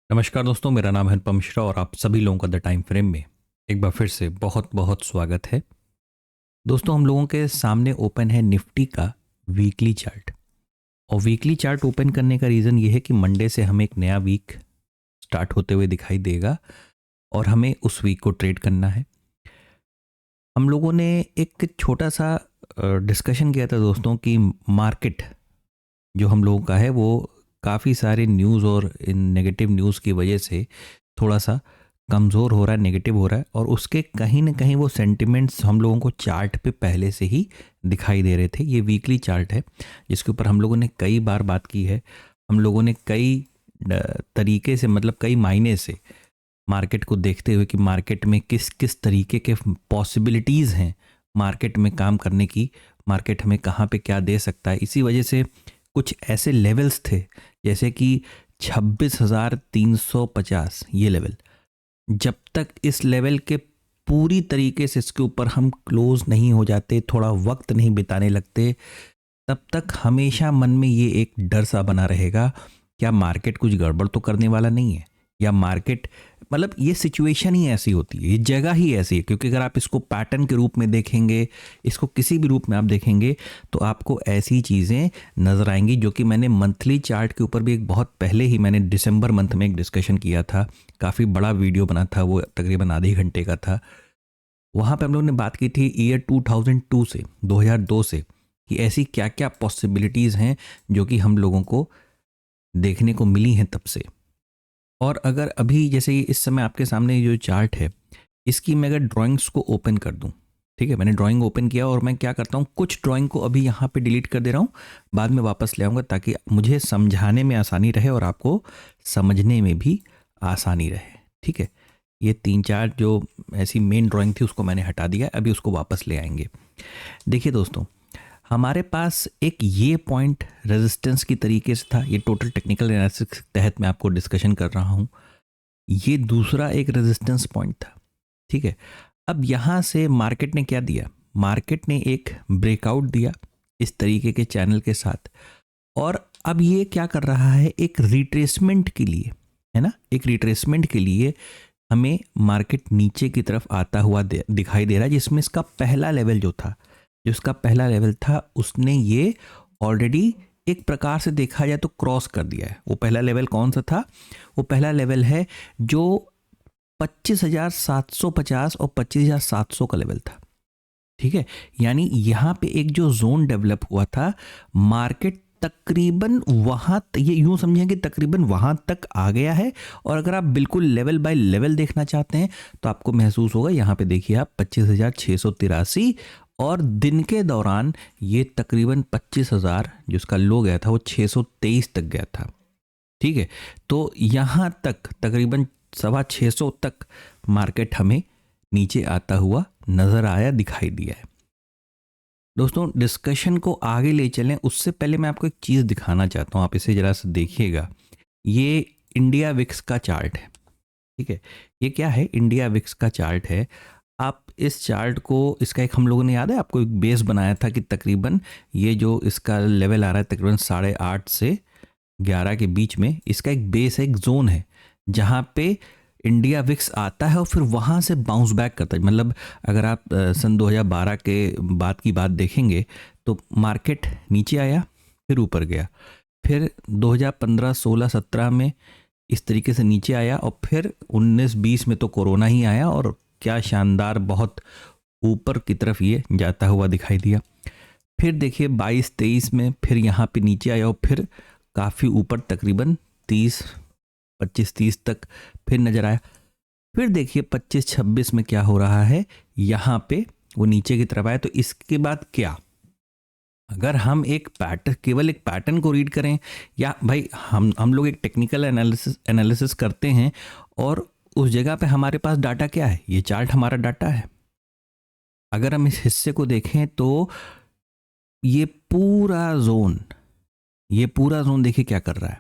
नमस्कार दोस्तों, मेरा नाम है अनुपम मिश्रा और आप सभी लोगों का द टाइम फ्रेम में एक बार फिर से बहुत बहुत स्वागत है। दोस्तों, हम लोगों के सामने ओपन है निफ्टी का वीकली चार्ट। और वीकली चार्ट ओपन करने का रीज़न ये है कि मंडे से हमें एक नया वीक स्टार्ट होते हुए दिखाई देगा और हमें उस वीक को ट्रेड करना है। हम लोगों ने एक छोटा सा डिस्कशन किया था दोस्तों कि मार्केट जो हम लोगों का है वो काफ़ी सारे न्यूज़ और इन नेगेटिव न्यूज़ की वजह से थोड़ा सा कमज़ोर हो रहा है, नेगेटिव हो रहा है। और उसके कहीं ना कहीं वो सेंटिमेंट्स हम लोगों को चार्ट पे पहले से ही दिखाई दे रहे थे। ये वीकली चार्ट है जिसके ऊपर हम लोगों ने कई बार बात की है। हम लोगों ने कई तरीके से, मतलब कई मायने से मार्केट को देखते हुए कि मार्केट में किस किस तरीके के पॉसिबिलिटीज़ हैं मार्केट में काम करने की, मार्केट हमें कहाँ पे क्या दे सकता है। इसी वजह से कुछ ऐसे लेवल्स थे जैसे कि 26,350, ये लेवल, जब तक इस लेवल के पूरी तरीके से इसके ऊपर हम क्लोज नहीं हो जाते, थोड़ा वक्त नहीं बिताने लगते, तब तक हमेशा मन में ये एक डर सा बना रहेगा, क्या मार्केट कुछ गड़बड़ तो करने वाला नहीं है, या मार्केट, मतलब ये सिचुएशन ही ऐसी होती है, ये जगह ही ऐसी है। क्योंकि अगर आप इसको पैटर्न के रूप में देखेंगे, इसको किसी भी रूप में आप देखेंगे, तो आपको ऐसी चीज़ें नज़र आएंगी जो कि मैंने मंथली चार्ट के ऊपर भी एक बहुत पहले ही मैंने दिसंबर मंथ में एक डिस्कशन किया था। काफ़ी बड़ा वीडियो बना था, वो तकरीबन आधे घंटे का था। वहाँ पे हम लोगों ने बात की थी ईयर 2002 से, 2002 से, कि ऐसी क्या क्या पॉसिबिलिटीज़ हैं जो कि हम लोगों को देखने को मिली हैं तब से। और अगर अभी जैसे ये इस समय आपके सामने जो चार्ट है, इसकी मैं अगर ड्राइंग्स को ओपन कर दूं, ठीक है, मैंने ड्राइंग ओपन किया और मैं क्या करता हूँ, कुछ ड्राइंग को अभी यहाँ पे डिलीट कर दे रहा हूँ, बाद में वापस ले आऊँगा ताकि मुझे समझाने में आसानी रहे और आपको समझने में भी आसानी रहे। ठीक है, ये 3-4 जो ऐसी मेन ड्राइंग थी उसको मैंने हटा दिया, अभी उसको वापस ले आएंगे। देखिए दोस्तों, हमारे पास एक ये पॉइंट रेजिस्टेंस की तरीके से था, ये टोटल टेक्निकल एनालिसिस के तहत मैं आपको डिस्कशन कर रहा हूँ। ये दूसरा एक रेजिस्टेंस पॉइंट था। ठीक है, अब यहाँ से मार्केट ने क्या दिया, मार्केट ने एक ब्रेकआउट दिया इस तरीके के चैनल के साथ, और अब ये क्या कर रहा है, एक रिट्रेसमेंट के लिए, है ना, एक रिट्रेसमेंट के लिए हमें मार्केट नीचे की तरफ आता हुआ दिखाई दे रहा है, जिसमें इसका पहला लेवल जो था, जो इसका पहला लेवल था, उसने ये ऑलरेडी एक प्रकार से देखा जाए तो क्रॉस कर दिया है। वो पहला लेवल कौन सा था, वो पहला लेवल है जो 25,750 और 25,700 का लेवल था। ठीक है, यानी यहाँ पे एक जो जोन डेवलप हुआ था, मार्केट तकरीबन वहाँ, ये यूँ समझें कि तकरीबन वहाँ तक आ गया है। और अगर आप बिल्कुल लेवल बाय लेवल देखना चाहते हैं तो आपको महसूस होगा, यहाँ पे देखिए आप 25,683, और दिन के दौरान ये तकरीबन 25,000 जो इसका लो गया था वो 623 तक गया था। ठीक है, तो यहाँ तक तकरीबन 625 तक मार्केट हमें नीचे आता हुआ नज़र आया, दिखाई दिया है। दोस्तों, डिस्कशन को आगे ले चलें उससे पहले मैं आपको एक चीज़ दिखाना चाहता हूँ, आप इसे ज़रा सा देखिएगा। ये इंडिया विक्स का चार्ट है। ठीक है, ये क्या है, इंडिया विक्स का चार्ट है। आप इस चार्ट को, इसका एक हम लोगों ने, याद है आपको, एक बेस बनाया था कि तकरीबन ये जो इसका लेवल आ रहा है तकरीबन 8:30 से 11 के बीच में, इसका एक बेस है, एक जोन है जहाँ पे इंडिया विक्स आता है और फिर वहाँ से बाउंस बैक करता है। मतलब अगर आप सन 2012 के बाद की बात देखेंगे तो मार्केट नीचे आया, फिर ऊपर गया, फिर 2015, 16, 17 में इस तरीके से नीचे आया, और फिर 19, 20 में तो कोरोना ही आया और क्या शानदार, बहुत ऊपर की तरफ ये जाता हुआ दिखाई दिया। फिर देखिए 22, 23 में फिर यहाँ पे नीचे आया और फिर काफ़ी ऊपर तकरीबन 30, 25, 30 तक फिर नज़र आया। फिर देखिए 25, 26 में क्या हो रहा है, यहाँ पे वो नीचे की तरफ आया। तो इसके बाद क्या, अगर हम एक पैटर्न, केवल एक पैटर्न को रीड करें, या भाई हम लोग एक टेक्निकल एनालिसिस करते हैं, और उस जगह पे हमारे पास डाटा क्या है, ये चार्ट हमारा डाटा है। अगर हम इस हिस्से को देखें तो ये पूरा जोन, ये पूरा जोन देखिए क्या कर रहा है,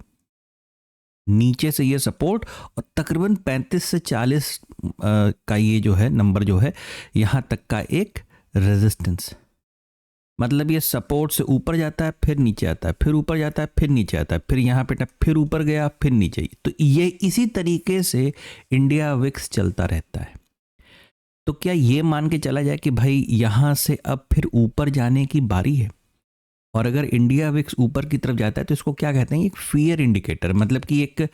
नीचे से ये सपोर्ट, और तकरीबन 35 से 40 का ये जो है नंबर जो है, यहाँ तक का एक रेजिस्टेंस। मतलब ये सपोर्ट से ऊपर जाता है, फिर नीचे आता है, फिर ऊपर जाता है, फिर नीचे आता है, फिर यहाँ पे फिर ऊपर गया, फिर नीचे। तो ये इसी तरीके से इंडिया विक्स चलता रहता है। तो क्या ये मान के चला जाए कि भाई यहाँ से अब फिर ऊपर जाने की बारी है? और अगर इंडिया विक्स ऊपर की तरफ जाता है तो इसको क्या कहते हैं? एक फियर इंडिकेटर, मतलब कि एक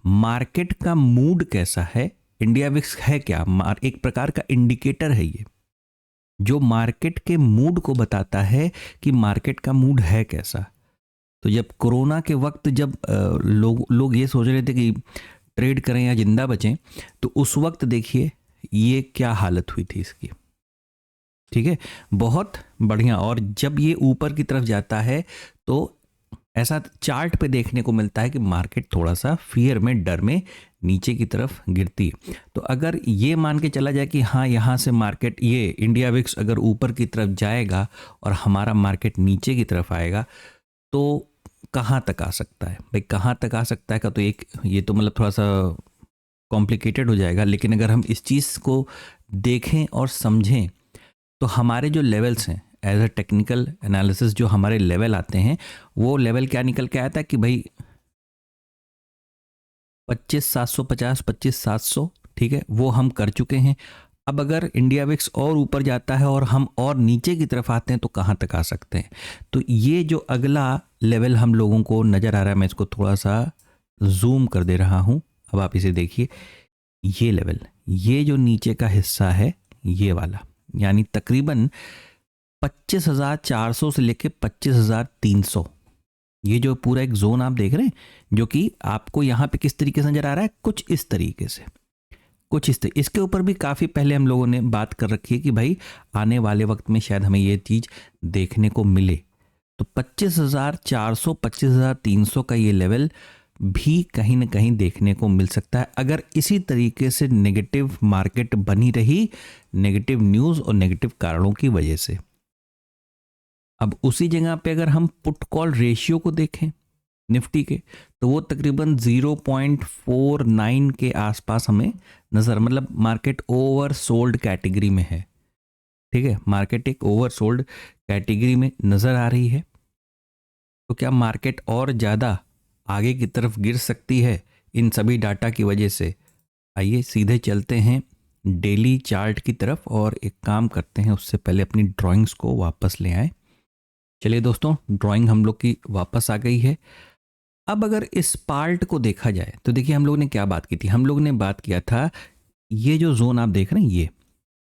मार्केट का मूड कैसा है। इंडिया विक्स है क्या? एक प्रकार का इंडिकेटर है ये, जो मार्केट के मूड को बताता है कि मार्केट का मूड है कैसा। तो जब कोरोना के वक्त जब लोग ये सोच रहे थे कि ट्रेड करें या जिंदा बचें, तो उस वक्त देखिए ये क्या हालत हुई थी इसकी। ठीक है, बहुत बढ़िया। और जब ये ऊपर की तरफ जाता है तो ऐसा चार्ट पे देखने को मिलता है कि मार्केट थोड़ा सा फियर में, डर में नीचे की तरफ गिरती है। तो अगर ये मान के चला जाए कि हाँ यहाँ से मार्केट, ये इंडिया विक्स अगर ऊपर की तरफ जाएगा और हमारा मार्केट नीचे की तरफ आएगा, तो कहाँ तक आ सकता है भाई? कहाँ तक आ सकता है का तो एक ये तो मतलब थोड़ा सा कॉम्प्लिकेटेड हो जाएगा। लेकिन अगर हम इस चीज़ को देखें और समझें तो हमारे जो लेवल्स हैं, एज अ टेक्निकल एनालिसिस जो हमारे लेवल आते हैं, वो लेवल क्या निकल के आया था कि भाई 25,750, 25,700, ठीक है, वो हम कर चुके हैं। अब अगर इंडिया विक्स और ऊपर जाता है और हम और नीचे की तरफ आते हैं तो कहाँ तक आ सकते हैं? तो ये जो अगला लेवल हम लोगों को नज़र आ रहा है, मैं इसको थोड़ा सा जूम कर दे रहा हूँ। अब आप इसे देखिए, ये लेवल, ये जो नीचे का हिस्सा है ये वाला, यानी तकरीबन 25,400 से लेके 25,300, ये जो पूरा एक जोन आप देख रहे हैं, जो कि आपको यहाँ पे किस तरीके से नजर आ रहा है, कुछ इस तरीके से, कुछ इस तरीके। इसके ऊपर भी काफ़ी पहले हम लोगों ने बात कर रखी है कि भाई आने वाले वक्त में शायद हमें ये चीज़ देखने को मिले। तो 25,400, 25,300 का ये लेवल भी कहीं ना कहीं देखने को मिल सकता है, अगर इसी तरीके से नेगेटिव मार्केट बनी रही, नेगेटिव न्यूज़ और नेगेटिव कारणों की वजह से। अब उसी जगह पे अगर हम पुट कॉल रेशियो को देखें निफ्टी के, तो वो तकरीबन 0.49 के आसपास हमें नजर, मतलब मार्केट ओवर सोल्ड कैटेगरी में है। ठीक है, मार्केट एक ओवर सोल्ड कैटेगरी में नजर आ रही है। तो क्या मार्केट और ज़्यादा आगे की तरफ गिर सकती है इन सभी डाटा की वजह से? आइए सीधे चलते हैं डेली चार्ट की तरफ और एक काम करते हैं, उससे पहले अपनी ड्राइंग्स को वापस ले आए। चलिए दोस्तों, ड्राइंग हम लोग की वापस आ गई है। अब अगर इस पार्ट को देखा जाए तो देखिए हम लोग ने क्या बात की थी। हम लोग ने बात किया था, ये जो जोन आप देख रहे हैं, ये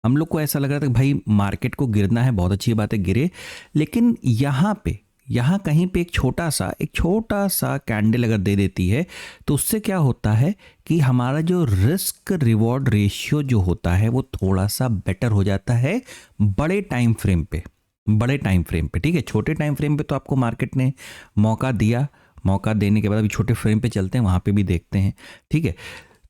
हम लोग को ऐसा लग रहा था कि भाई मार्केट को गिरना है, बहुत अच्छी बात है गिरे, लेकिन यहाँ कहीं पे एक छोटा सा कैंडल अगर दे देती है तो उससे क्या होता है कि हमारा जो रिस्क रिवॉर्ड रेशियो जो होता है वो थोड़ा सा बेटर हो जाता है बड़े टाइम फ्रेम पे। ठीक है, छोटे टाइम फ्रेम पे तो आपको मार्केट ने मौका दिया, मौका देने के बाद अभी छोटे फ्रेम पे चलते हैं, वहाँ पे भी देखते हैं। ठीक है,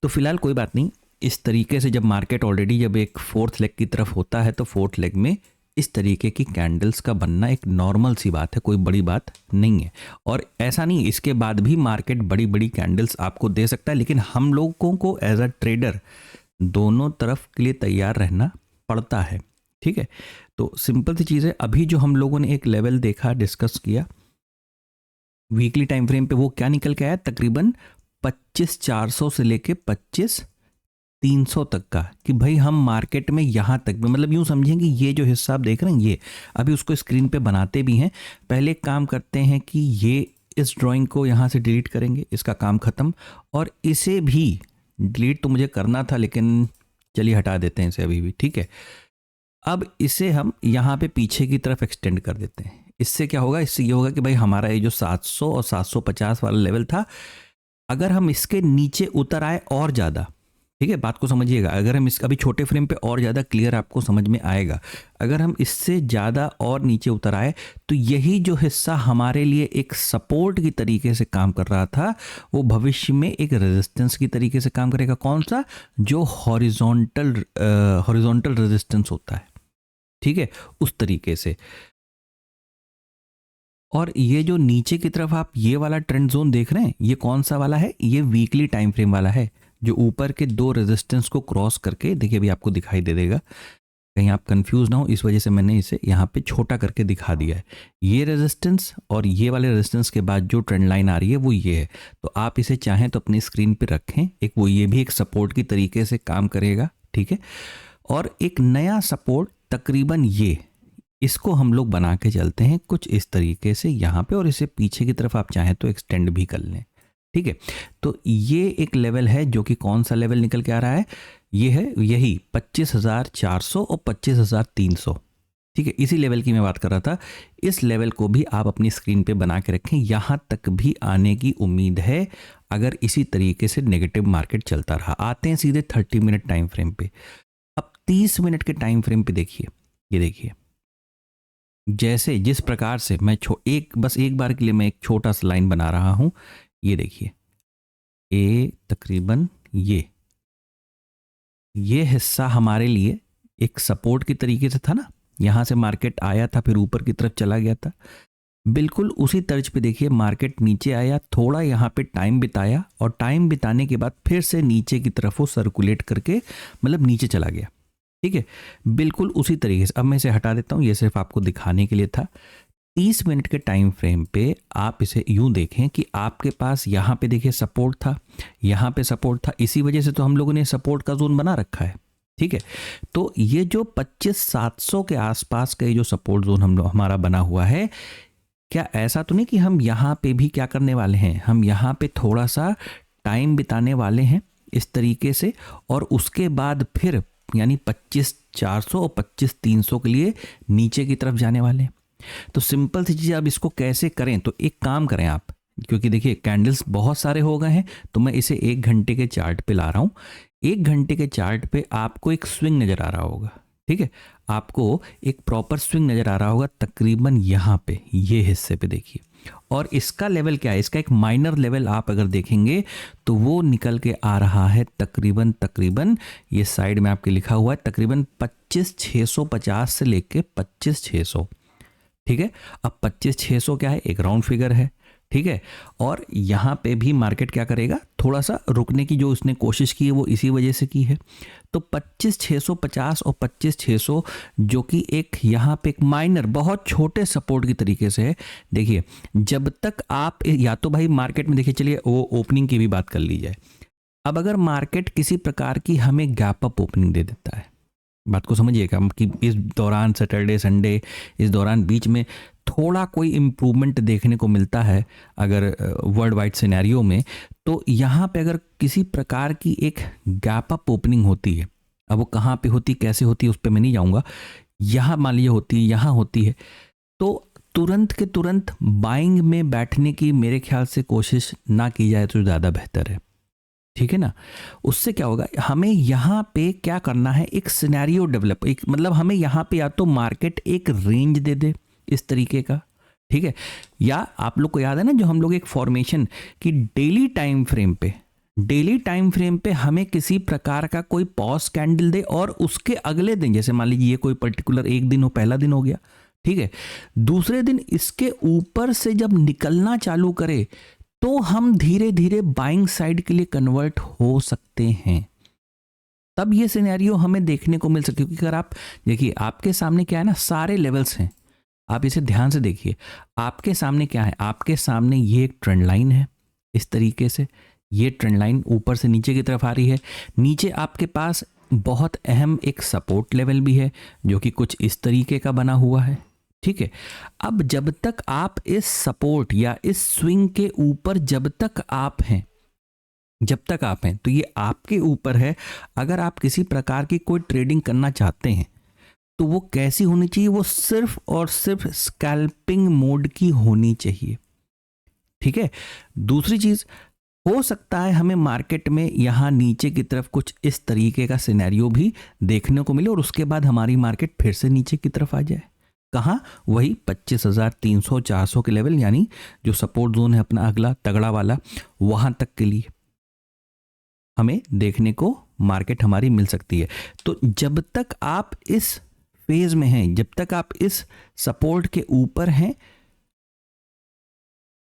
तो फिलहाल कोई बात नहीं। इस तरीके से जब मार्केट ऑलरेडी जब एक फोर्थ लेग की तरफ होता है तो फोर्थ लेग में इस तरीके की कैंडल्स का बनना एक नॉर्मल सी बात है, कोई बड़ी बात नहीं है। और ऐसा नहीं, इसके बाद भी मार्केट बड़ी बड़ी कैंडल्स आपको दे सकता है, लेकिन हम लोगों को एज अ ट्रेडर दोनों तरफ के लिए तैयार रहना पड़ता है। ठीक है, तो सिंपल सी चीज़ है। अभी जो हम लोगों ने एक लेवल देखा, डिस्कस किया वीकली टाइम फ्रेम पे, वो क्या निकल के आया, तकरीबन 25,400 से लेके 25,300 तक का, कि भाई हम मार्केट में यहाँ तक भी, मतलब यूँ समझें कि ये जो हिस्सा आप देख रहे हैं, ये अभी उसको स्क्रीन पे बनाते भी हैं। पहले एक काम करते हैं कि ये इस ड्राइंग को यहाँ से डिलीट करेंगे, इसका काम ख़त्म। और इसे भी डिलीट तो मुझे करना था, लेकिन चलिए हटा देते हैं इसे अभी भी। ठीक है, अब इसे हम यहाँ पे पीछे की तरफ एक्सटेंड कर देते हैं। इससे क्या होगा, इससे ये होगा कि भाई हमारा ये जो 700 और 750 वाला लेवल था, अगर हम इसके नीचे उतर आए और ज़्यादा, ठीक है, बात को समझिएगा, अगर हम इस अभी छोटे फ्रेम पे और ज़्यादा क्लियर आपको समझ में आएगा, अगर हम इससे ज़्यादा और नीचे उतर आए तो यही जो हिस्सा हमारे लिए एक सपोर्ट की तरीके से काम कर रहा था, वो भविष्य में एक रेजिस्टेंस की तरीके से काम करेगा। कौन सा? जो हॉरिजॉन्टल रेजिस्टेंस होता है। ठीक है, उस तरीके से। और ये जो नीचे की तरफ आप ये वाला ट्रेंड जोन देख रहे हैं, ये कौन सा वाला है? ये वीकली टाइम फ्रेम वाला है, जो ऊपर के दो रेजिस्टेंस को क्रॉस करके, देखिए अभी आपको दिखाई दे देगा, कहीं आप कंफ्यूज ना हो, इस वजह से मैंने इसे यहाँ पे छोटा करके दिखा दिया है। ये रेजिस्टेंस और ये वाले रेजिस्टेंस के बाद जो ट्रेंड लाइन आ रही है वो ये है। तो आप इसे चाहें तो अपनी स्क्रीन पे रखें, एक वो ये भी एक सपोर्ट की तरीके से काम करेगा, ठीक है। और एक नया सपोर्ट तकरीबन ये, इसको हम लोग बना के चलते हैं कुछ इस तरीके से यहाँ पे, और इसे पीछे की तरफ आप चाहें तो एक्सटेंड भी कर लें, ठीक है। तो ये एक लेवल है जो कि कौन सा लेवल निकल के आ रहा है, ये है यही 25,400 और 25,300, ठीक है। इसी लेवल की मैं बात कर रहा था। इस लेवल को भी आप अपनी स्क्रीन पे बना के रखें, यहाँ तक भी आने की उम्मीद है अगर इसी तरीके से नेगेटिव मार्केट चलता रहा। आते हैं सीधे 30 मिनट टाइम फ्रेम पे। अब 30 मिनट के टाइम फ्रेम पे देखिए, ये देखिए जैसे जिस प्रकार से मैं बस एक बार के लिए मैं एक छोटा सा लाइन बना रहा हूं। ये देखिए तकरीबन ये हिस्सा हमारे लिए एक सपोर्ट की तरीके से था ना, यहां से मार्केट आया था फिर ऊपर की तरफ चला गया था। बिल्कुल उसी तर्ज पे देखिए मार्केट नीचे आया, थोड़ा यहाँ पे टाइम बिताया और टाइम बिताने के बाद फिर से नीचे की तरफ वो सर्कुलेट करके मतलब नीचे चला गया, ठीक है। बिल्कुल उसी तरीके से अब मैं इसे हटा देता हूँ, ये सिर्फ आपको दिखाने के लिए था। 30 मिनट के टाइम फ्रेम पे आप इसे यूं देखें कि आपके पास यहाँ पे देखिए सपोर्ट था, यहाँ पे सपोर्ट था, इसी वजह से तो हम लोगों ने सपोर्ट का जोन बना रखा है, ठीक है। तो ये जो 25,700 के आसपास का ये जो सपोर्ट जोन हमारा बना हुआ है, क्या ऐसा तो नहीं कि हम यहाँ पे भी क्या करने वाले हैं, हम यहाँ पे थोड़ा सा टाइम बिताने वाले हैं इस तरीके से, और उसके बाद फिर यानी 25,400 और 25,300 के लिए नीचे की तरफ जाने वाले हैं। तो सिंपल सी चीज़, अब इसको कैसे करें, तो एक काम करें आप, क्योंकि देखिए कैंडल्स बहुत सारे हो गए हैं तो मैं इसे 1 घंटे के चार्ट पे ला रहा हूँ। 1 घंटे के चार्ट पे आपको एक स्विंग नज़र आ रहा होगा, ठीक है। आपको एक प्रॉपर स्विंग नज़र आ रहा होगा तकरीबन यहाँ पे, ये हिस्से पे देखिए। और इसका लेवल क्या है, इसका एक माइनर लेवल आप अगर देखेंगे तो वो निकल के आ रहा है तकरीबन ये साइड में आपके लिखा हुआ है तकरीबन 25,650 से लेके 25,600, ठीक है। अब 25,600 क्या है, एक राउंड फिगर है, ठीक है। और यहाँ पे भी मार्केट क्या करेगा, थोड़ा सा रुकने की जो उसने कोशिश की है वो इसी वजह से की है। तो 25,650 और 25,600 जो कि एक यहाँ पे एक माइनर बहुत छोटे सपोर्ट की तरीके से है। देखिए जब तक आप या तो भाई मार्केट में देखिए, चलिए वो ओपनिंग की भी बात कर ली जाए। अब अगर मार्केट किसी प्रकार की हमें गैप अप ओपनिंग दे देता है, बात को समझिएगा कि इस दौरान सैटरडे संडे इस दौरान बीच में थोड़ा कोई इम्प्रूवमेंट देखने को मिलता है अगर वर्ल्ड वाइड सिनेरियो में, तो यहाँ पे अगर किसी प्रकार की एक गैप अप ओपनिंग होती है, अब वो कहाँ पे होती कैसे होती है उस पर मैं नहीं जाऊँगा, यहाँ मान लीजिए होती है, यहाँ होती है, तो तुरंत के तुरंत बाइंग में बैठने की मेरे ख्याल से कोशिश ना की जाए तो ज़्यादा बेहतर है, ठीक है ना। उससे क्या होगा, हमें यहाँ पे क्या करना है, एक सिनेरियो डेवलप, एक मतलब हमें यहाँ पे या तो मार्केट एक रेंज दे दे इस तरीके का, ठीक है। या आप लोग को याद है ना जो हम लोग एक फॉर्मेशन की डेली टाइम फ्रेम पे हमें किसी प्रकार का कोई पॉज कैंडल दे और उसके अगले दिन, जैसे मान लीजिए ये कोई पर्टिकुलर एक दिन हो, पहला दिन हो गया, ठीक है, दूसरे दिन इसके ऊपर से जब निकलना चालू करे तो हम धीरे धीरे बाइंग साइड के लिए कन्वर्ट हो सकते हैं। तब ये सिनेरियो हमें देखने को मिल सकती है, क्योंकि अगर आप देखिए आपके सामने क्या है ना, सारे लेवल्स हैं, आप इसे ध्यान से देखिए। आपके सामने क्या है, आपके सामने ये एक ट्रेंड लाइन है, इस तरीके से ये ट्रेंड लाइन ऊपर से नीचे की तरफ आ रही है। नीचे आपके पास बहुत अहम एक सपोर्ट लेवल भी है जो कि कुछ इस तरीके का बना हुआ है, ठीक है। अब जब तक आप इस सपोर्ट या इस स्विंग के ऊपर जब तक आप हैं तो ये आपके ऊपर है। अगर आप किसी प्रकार की कोई ट्रेडिंग करना चाहते हैं तो वो कैसी होनी चाहिए, वो सिर्फ और सिर्फ स्कैल्पिंग मोड की होनी चाहिए, ठीक है। दूसरी चीज, हो सकता है हमें मार्केट में यहां नीचे की तरफ कुछ इस तरीके का सिनेरियो भी देखने को मिले और उसके बाद हमारी मार्केट फिर से नीचे की तरफ आ जाए। कहाँ, वही 25,300 400 के लेवल, यानी जो सपोर्ट जोन है अपना अगला तगड़ा वाला, वहां तक के लिए हमें देखने को मार्केट हमारी मिल सकती है। तो जब तक आप इस फेज में हैं, जब तक आप इस सपोर्ट के ऊपर हैं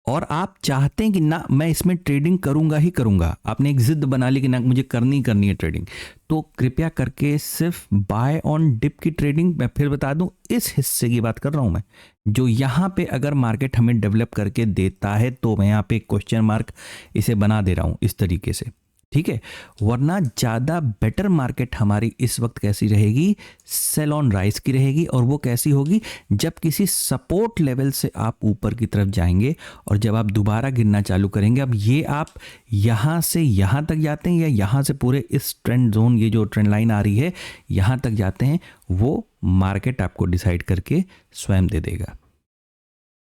और आप चाहते हैं कि ना मैं इसमें ट्रेडिंग करूंगा ही करूंगा, आपने एक जिद बना ली कि ना मुझे करनी है ट्रेडिंग, तो कृपया करके सिर्फ बाय ऑन डिप की ट्रेडिंग, मैं फिर बता दूं इस हिस्से की बात कर रहा हूं मैं, जो यहाँ पे अगर मार्केट हमें डेवलप करके देता है तो मैं यहाँ पे क्वेश्चन मार्क इसे बना दे रहा हूं इस तरीके से, ठीक है। वरना ज़्यादा बेटर मार्केट हमारी इस वक्त कैसी रहेगी, सेल ऑन राइज की रहेगी। और वो कैसी होगी, जब किसी सपोर्ट लेवल से आप ऊपर की तरफ जाएंगे और जब आप दोबारा गिरना चालू करेंगे। अब ये आप यहाँ से यहाँ तक जाते हैं या यहाँ से पूरे इस ट्रेंड जोन, ये जो ट्रेंड लाइन आ रही है यहाँ तक जाते हैं, वो मार्केट आपको डिसाइड करके स्वयं दे देगा।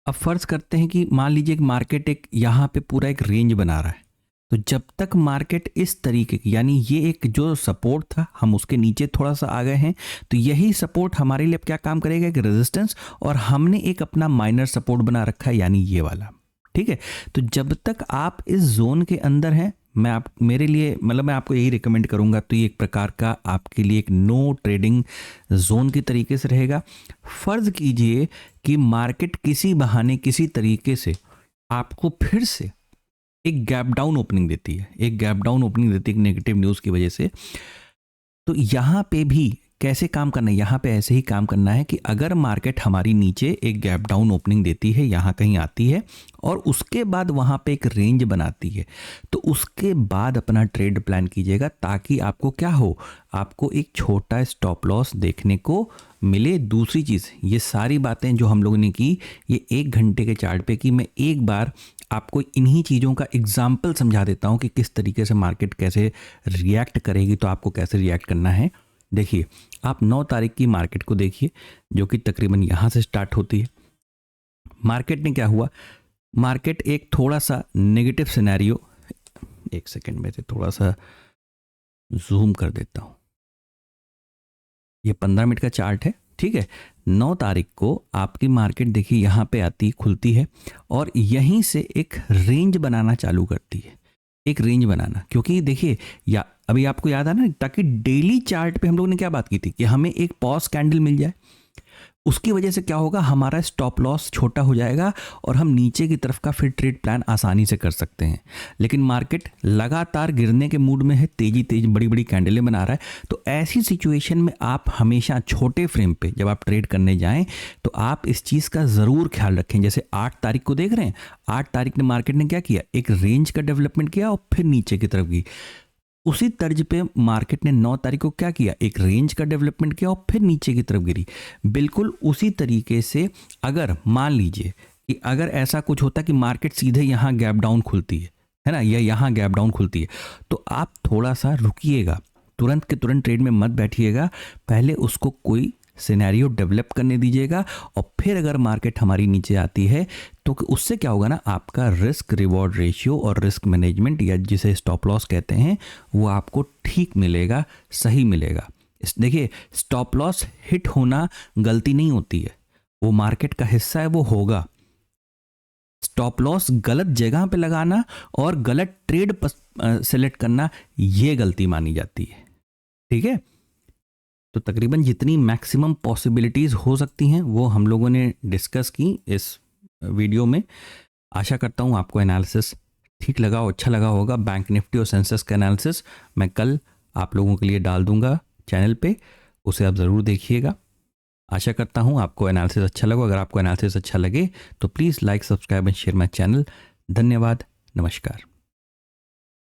अब फर्ज करते हैं कि मान लीजिए कि मार्केट एक यहाँ पे पूरा एक रेंज बना रहा है, तो जब तक मार्केट इस तरीके की, यानी ये एक जो सपोर्ट था हम उसके नीचे थोड़ा सा आ गए हैं, तो यही सपोर्ट हमारे लिए अब क्या काम करेगा, एक रेजिस्टेंस, और हमने एक अपना माइनर सपोर्ट बना रखा है यानी ये वाला, ठीक है। तो जब तक आप इस जोन के अंदर हैं, मैं आपको यही रिकमेंड करूंगा, तो ये एक प्रकार का आपके लिए एक नो ट्रेडिंग जोन की तरीके से रहेगा। फर्ज कीजिए कि मार्केट किसी बहाने किसी तरीके से आपको फिर से एक गैप डाउन ओपनिंग देती है, एक नेगेटिव न्यूज़ की वजह से, तो यहाँ पे भी कैसे काम करना है, यहाँ पे ऐसे ही काम करना है कि अगर मार्केट हमारी नीचे एक गैप डाउन ओपनिंग देती है, यहाँ कहीं आती है और उसके बाद वहाँ पे एक रेंज बनाती है, तो उसके बाद अपना ट्रेड प्लान कीजिएगा, ताकि आपको क्या हो, आपको एक छोटा स्टॉप लॉस देखने को मिले। दूसरी चीज़, ये सारी बातें जो हम लोगों ने की, ये 1 घंटे के चार्ट पे की, मैं एक बार आपको इन्हीं चीज़ों का एग्जाम्पल समझा देता हूँ कि किस तरीके से मार्केट कैसे रिएक्ट करेगी, तो आपको कैसे रिएक्ट करना है। देखिए, आप 9 तारीख की मार्केट को देखिए, जो कि तकरीबन यहाँ से स्टार्ट होती है। मार्केट में क्या हुआ, मार्केट एक थोड़ा सा नेगेटिव सिनेरियो, एक सेकेंड में से थोड़ा सा जूम कर देता हूँ, ये 15 मिनट का चार्ट है, ठीक है। 9 तारीख को आपकी मार्केट देखिए यहाँ पे आती खुलती है और यहीं से एक रेंज बनाना चालू करती है, एक रेंज बनाना, क्योंकि देखिए या अभी आपको याद है ना, ताकि डेली चार्ट पे हम लोगों ने क्या बात की थी कि हमें एक पॉज कैंडल मिल जाए, उसकी वजह से क्या होगा, हमारा स्टॉप लॉस छोटा हो जाएगा और हम नीचे की तरफ का फिर ट्रेड प्लान आसानी से कर सकते हैं। लेकिन मार्केट लगातार गिरने के मूड में है, तेजी बड़ी बड़ी कैंडलें बना रहा है, तो ऐसी सिचुएशन में आप हमेशा छोटे फ्रेम पे जब आप ट्रेड करने जाएं तो आप इस चीज़ का ज़रूर ख्याल रखें। जैसे 8 तारीख को देख रहे हैं, 8 तारीख ने मार्केट ने क्या किया, एक रेंज का डेवलपमेंट किया और फिर नीचे की तरफ गई। उसी तर्ज पे मार्केट ने 9 तारीख को क्या किया, एक रेंज का डेवलपमेंट किया और फिर नीचे की तरफ गिरी। बिल्कुल उसी तरीके से अगर मान लीजिए कि अगर ऐसा कुछ होता कि मार्केट सीधे यहाँ गैप डाउन खुलती है ना, या यहाँ गैप डाउन खुलती है, तो आप थोड़ा सा रुकिएगा, तुरंत के तुरंत ट्रेड में मत बैठिएगा, पहले उसको कोई सिनेरियो डेवलप करने दीजिएगा और फिर अगर मार्केट हमारी नीचे आती है तो उससे क्या होगा ना, आपका रिस्क रिवॉर्ड रेशियो और रिस्क मैनेजमेंट या जिसे स्टॉप लॉस कहते हैं वो आपको ठीक मिलेगा, सही मिलेगा। देखिए, स्टॉप लॉस हिट होना गलती नहीं होती है, वो मार्केट का हिस्सा है, वो होगा। स्टॉप लॉस गलत जगह पे लगाना और गलत ट्रेड सेलेक्ट करना, ये गलती मानी जाती है, ठीक है। तो तकरीबन जितनी मैक्सिमम पॉसिबिलिटीज़ हो सकती हैं वो हम लोगों ने डिस्कस की इस वीडियो में। आशा करता हूँ आपको एनालिसिस ठीक लगा और अच्छा लगा होगा। बैंक निफ्टी और सेंसेक्स का एनालिसिस मैं कल आप लोगों के लिए डाल दूंगा चैनल पे, उसे आप ज़रूर देखिएगा। आशा करता हूँ आपको एनालिसिस अच्छा लगा। अगर आपको एनालिसिस अच्छा लगे तो please like, subscribe and share my channel. धन्यवाद, नमस्कार।